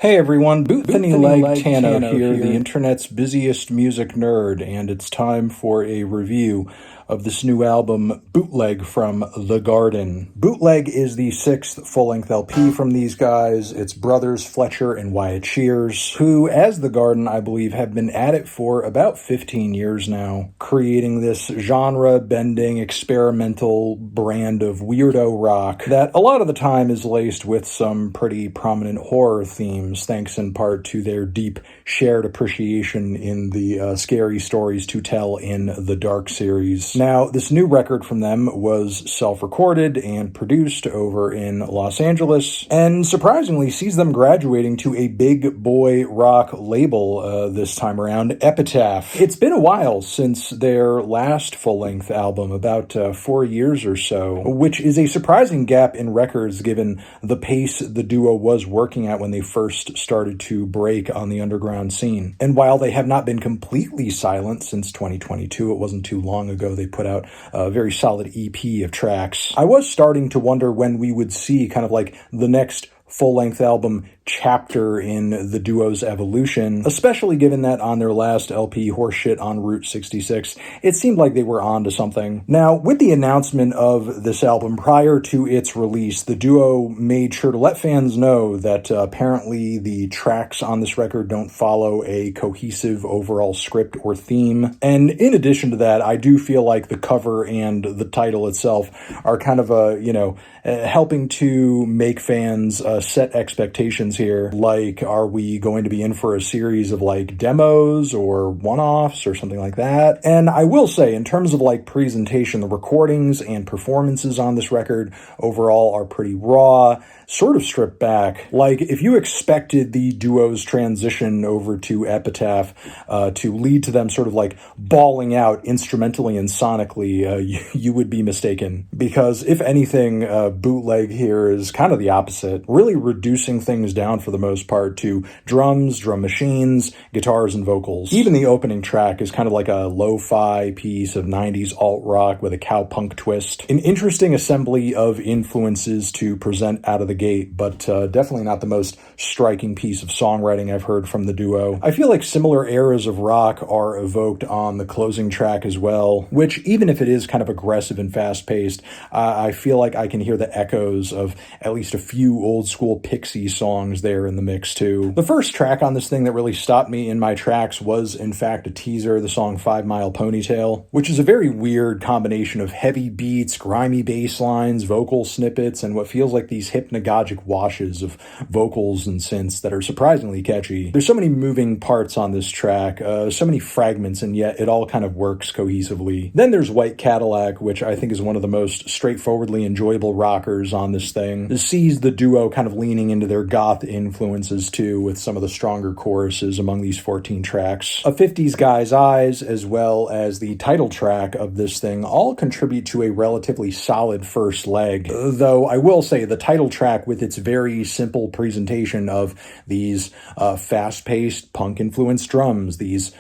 Hey everyone, Leg Tano here, the internet's busiest music nerd, and it's time for a review of this new album, Bootleg from The Garden. Bootleg is the sixth full-length LP from these guys. It's brothers Fletcher and Wyatt Shears, who, as The Garden, I believe, have been at it for about 15 years now, creating this genre-bending, experimental brand of weirdo rock that a lot of the time is laced with some pretty prominent horror themes, thanks in part to their deep shared appreciation in the Scary Stories to Tell in the Dark series. Now, this new record from them was self-recorded and produced over in Los Angeles, and surprisingly sees them graduating to a big boy rock label this time around, EPITAPH. It's been a while since their last full-length album, about 4 years or so, which is a surprising gap in records given the pace the duo was working at when they first started to break on the underground scene. And while they have not been completely silent since 2022, it wasn't too long ago they put out a very solid EP of tracks, I was starting to wonder when we would see kind of like the next full-length album chapter in the duo's evolution, especially given that on their last LP, Horseshit on Route 66, it seemed like they were on to something. Now, with the announcement of this album prior to its release, the duo made sure to let fans know that apparently the tracks on this record don't follow a cohesive overall script or theme. And in addition to that, I do feel like the cover and the title itself are kind of helping to make fans set expectations here. Like, are we going to be in for a series of like demos or one-offs or something like that? And I will say, in terms of like presentation, the recordings and performances on this record overall are pretty raw, sort of stripped back. Like, if you expected the duo's transition over to Epitaph to lead to them sort of like bawling out instrumentally and sonically, you would be mistaken. Because if anything, Bootleg here is kind of the opposite, really reducing things down for the most part to drums, drum machines, guitars, and vocals. Even the opening track is kind of like a lo-fi piece of 90s alt-rock with a cowpunk twist. An interesting assembly of influences to present out of the gate, but definitely not the most striking piece of songwriting I've heard from the duo. I feel like similar eras of rock are evoked on the closing track as well, which, even if it is kind of aggressive and fast-paced, I feel like I can hear the echoes of at least a few old-school Pixie songs there in the mix too. The first track on this thing that really stopped me in my tracks was, in fact, a teaser, the song 5 Mile Ponytail, which is a very weird combination of heavy beats, grimy bass lines, vocal snippets, and what feels like these hypnagogic washes of vocals and synths that are surprisingly catchy. There's so many moving parts on this track, so many fragments, and yet it all kind of works cohesively. Then there's White Cadillac, which I think is one of the most straightforwardly enjoyable rockers on this thing. This sees the duo kind of leaning into their goth influences too, with some of the stronger choruses among these 14 tracks. A 50s Guy's Eyes, as well as the title track of this thing, all contribute to a relatively solid first leg. Though I will say the title track, with its very simple presentation of these fast-paced punk-influenced drums, these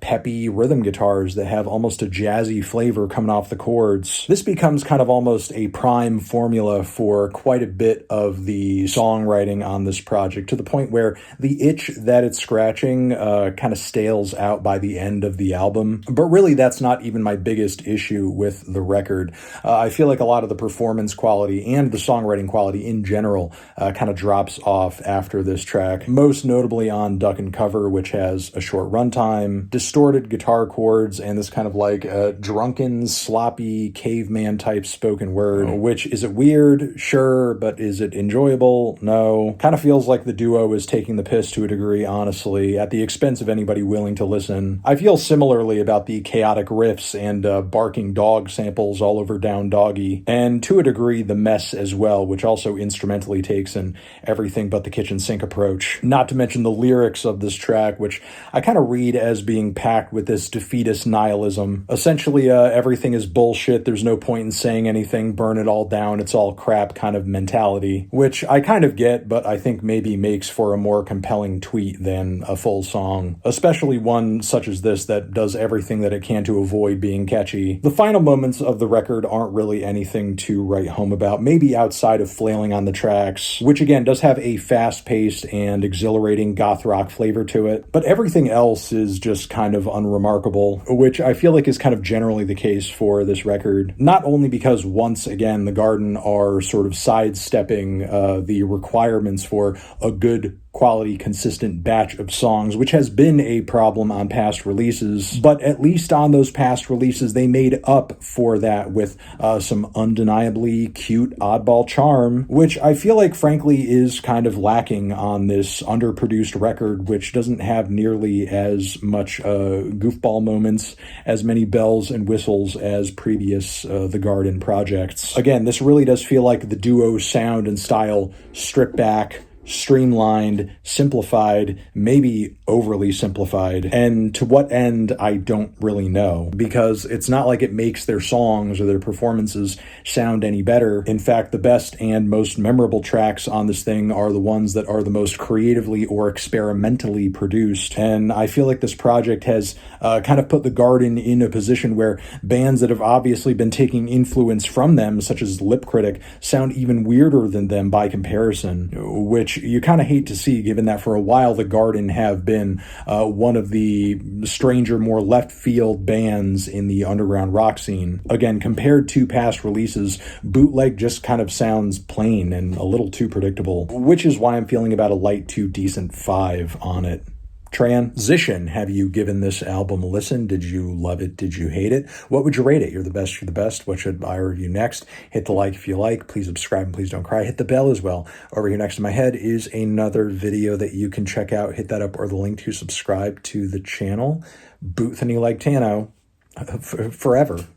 peppy rhythm guitars that have almost a jazzy flavor coming off the chords, this becomes kind of almost a prime formula for quite a bit of the songwriting on this project, to the point where the itch that it's scratching kind of stales out by the end of the album. But really, that's not even my biggest issue with the record. I feel like a lot of the performance quality and the songwriting quality in general kind of drops off after this track, most notably on Duck and Cover, which has a short runtime, distorted guitar chords, and this kind of like drunken, sloppy, caveman type spoken word, which, is it weird? Sure, but is it enjoyable? No. Kind of feels like the duo is taking the piss to a degree, honestly, at the expense of anybody willing to listen. I feel similarly about the chaotic riffs and barking dog samples all over Down Doggy, and to a degree the mess as well, which also instrumentally takes an everything but the kitchen sink approach. Not to mention the lyrics of this track, which I kind of read as being packed with this defeatist nihilism. Essentially, everything is bullshit, there's no point in saying anything, burn it all down, it's all crap kind of mentality, which I I kind of get, but I think maybe makes for a more compelling tweet than a full song, especially one such as this that does everything that it can to avoid being catchy. The final moments of the record aren't really anything to write home about, maybe outside of flailing on the tracks, which again does have a fast-paced and exhilarating goth rock flavor to it, but everything else is just kind of unremarkable, which I feel like is kind of generally the case for this record. Not only because, once again, the Garden are sort of sidestepping the requirements for a good quality, consistent batch of songs, which has been a problem on past releases, but at least on those past releases, they made up for that with some undeniably cute oddball charm, which I feel like, frankly, is kind of lacking on this underproduced record, which doesn't have nearly as much goofball moments, as many bells and whistles as previous The Garden projects. Again, this really does feel like the duo's sound and style stripped back, streamlined, simplified, maybe overly simplified. And to what end, I don't really know, because it's not like it makes their songs or their performances sound any better. In fact, the best and most memorable tracks on this thing are the ones that are the most creatively or experimentally produced. And I feel like this project has kind of put the Garden in a position where bands that have obviously been taking influence from them, such as Lip Critic, sound even weirder than them by comparison, which you kind of hate to see, given that for a while the Garden have been one of the stranger, more left field bands in the underground rock scene. Again, compared to past releases, Bootleg just kind of sounds plain and a little too predictable, which is why I'm feeling about a light to decent 5 on it. Transition. Have you given this album a listen? Did you love it? Did you hate it? What would you rate it? You're the best. You're the best. What should I review next? Hit the like if you like. Please subscribe and please don't cry. Hit the bell as well. Over here next to my head is another video that you can check out. Hit that up or the link to subscribe to the channel. Boothany like Tano forever.